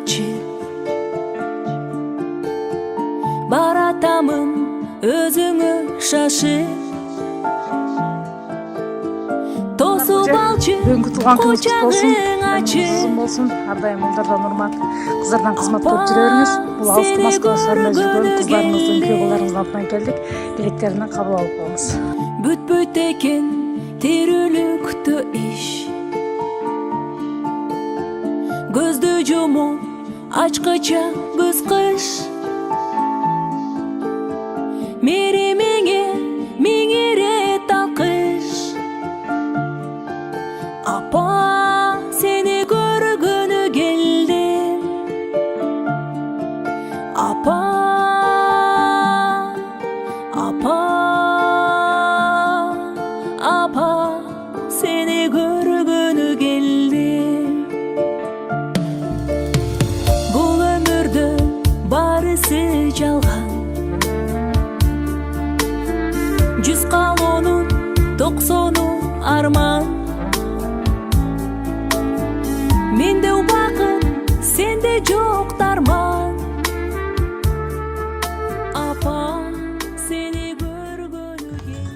açıp baratamın özüngü şaşıp tosup alçı kucağın açıp olsun. Ардайым ұлдардан урмат, қыздардан қызмат көп жүре беріңіз. Бұл алысты Москва шаарында жүрген қыздарымыздың күйеу балдарыңыздың атынан келдік. Тілектерінен қабыл алып қойыңыз. Бүт экен терүүлүктө иш, көздү жумуп ачкыча күз кыш, меремеңе миң ирет алкыш. Апа, сени көргөнү келдим. Апа, апа, апа, сени көргөнү келдим. Бул өмүрдө барысы жалган, 100 калоонун 90 арман. Менде убакыт, сенде жок дарман. Апа, сени көргөнү келдим.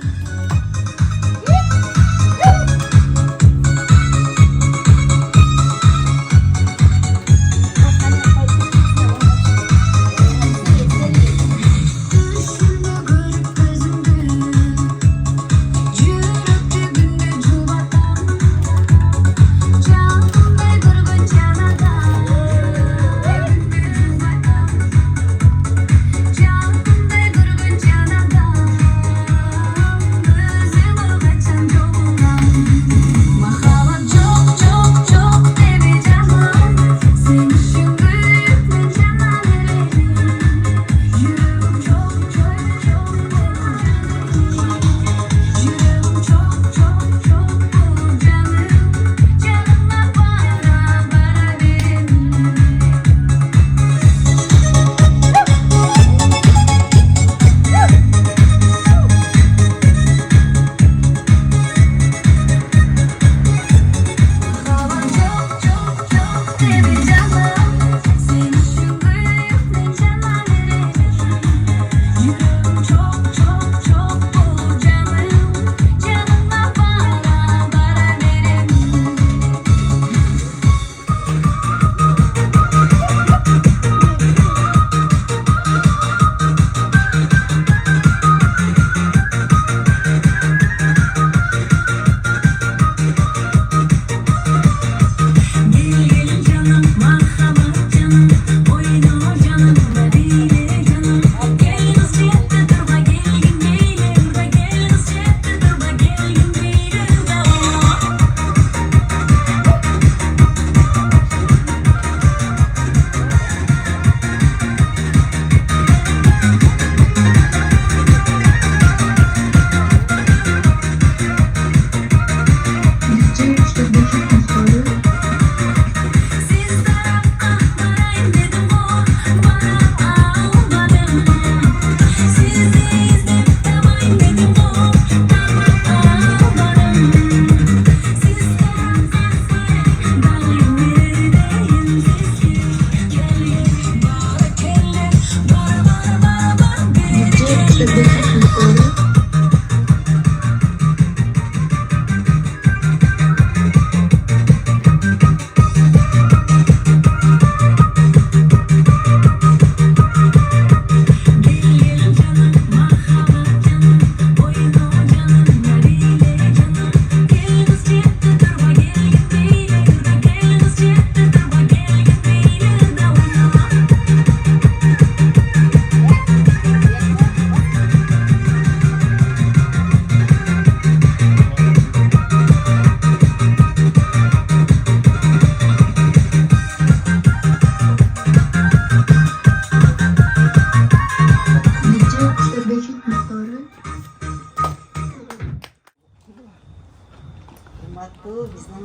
Bu bizim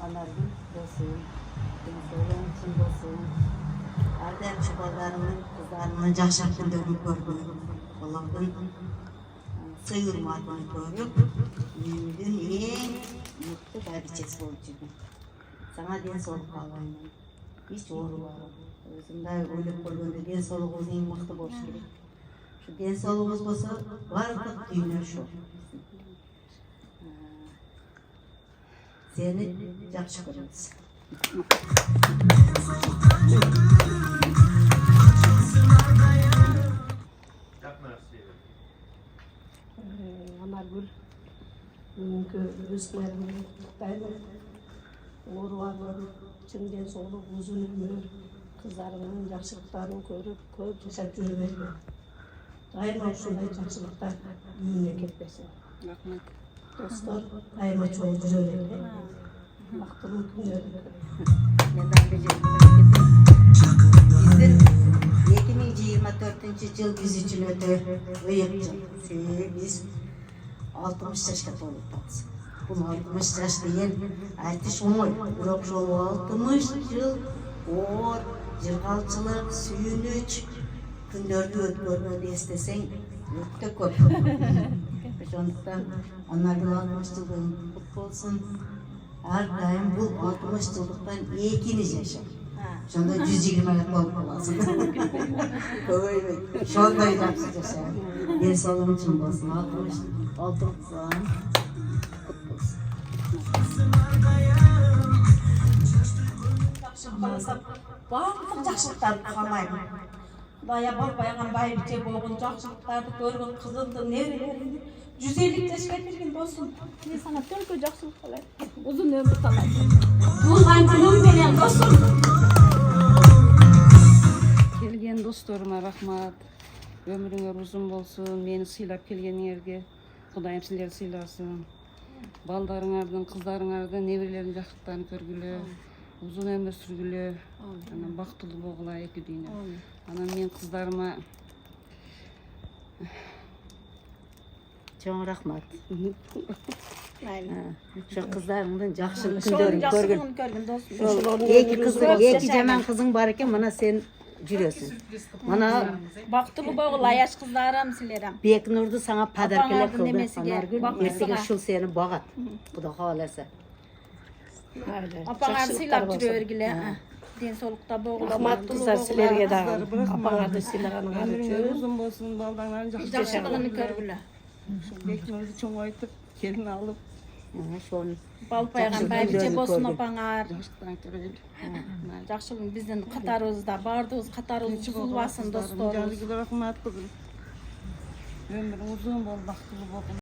anargın olsun, denizlerin için olsun. Ardem çıbalarının, kızlarının yaşak gündürünü gördüm. Allah'ın sıyırmadığını görüp, mühimdün en mutlu bariçesi olacağım. Sana den solup kalayım. hiç oorubagam. Özüm da öylep koygондо денсаулыгыбыз эң мыкты болуш керек. Şu денсаулыгыбыз болсо бардык дүйнө şu. Seni жакшы көрөбүз. Anargül bugünkü rızklarını kutlayalım. Oğrularının içinden soluk uzun ömür, kızlarının yaxşılıklarını görüp көп yaşap жүрüp daima ушундай жақсылықтар үйүнө кетпесин. Рахмет. Достор daima чоң жүрө берет. Бактылуу күндөр. Men de Bizden 2024 yıl biz için öte ıyık yıl. Biz 60 yaşka toluptayız. Bu 60 yaş değil, aytiş oңой. Бирок жолу 60 yıl оор, жыргалчылык, сүйүнүч күндөрдү өткөргөндү эстесең өтө көп. Ошондуктан Анаргүл 60 жылдыгың кут болсун. Her daim bu 60 yıllıktan ekini yaşa. Şunda 120'lik olup olasın. Öyle. Şunda yapsın yaşa. Bir salon için basın 60 zaman kutlu olsun. Барлық жақсылықтарды қалаймын. Дая балпайған байбіте болған жақсылықтарды көрген қызымды, небелерімді 150 жашқа келген болсын. Мен сана только жақсылық қалаймын. Uzun ömür қалаймын. Туған күнің менен досым. Келген досторыма рахмат. Өміріңер ұзын болсын. Мені сыйлап келгениңерге Құдайым силерди сыйласын. Балдарыңардын, кыздарыңардын неберелердин жакшылыктарын көргүлө. Uzun ömür сүргүлө. Анан бактылуу болгула эки дүйнө. Анан мен кыздарыма Çok rahmat. Şu kızlarımdan жақсылық күндөрүн көргün. Эки жаман кызың бар экен, мына сен жүрөсүң. Мына Бактылуу болгула яш кыздарым силерим. Бекнурду саңа подаркалар Апаңардын кылды. немесиге, Анаргүл, бактысына. эртеге ушул сени багат. Кудай кааласа. Апаңарды сыйлап жүрө бергиле. Ден соолукта болгула. Рахмат қыздар сілерге дагы. Апаңарды сыйлаганыңар өмүрүңөр үчүн. узун болсун, балдарыңарды жакшы Жакшылыгын көргүлө. Бекнурду чоңойтуп, келин алып, Şonu Балпайган байбиче болсун апаңар. жакшылыктан көргүлө. Жакшылык биздин катарыбызда бардыбыз, катарыбыз бузулбасын достор. Рахмат кызым. Өмүрүң узун болуп, бактылуу болуп.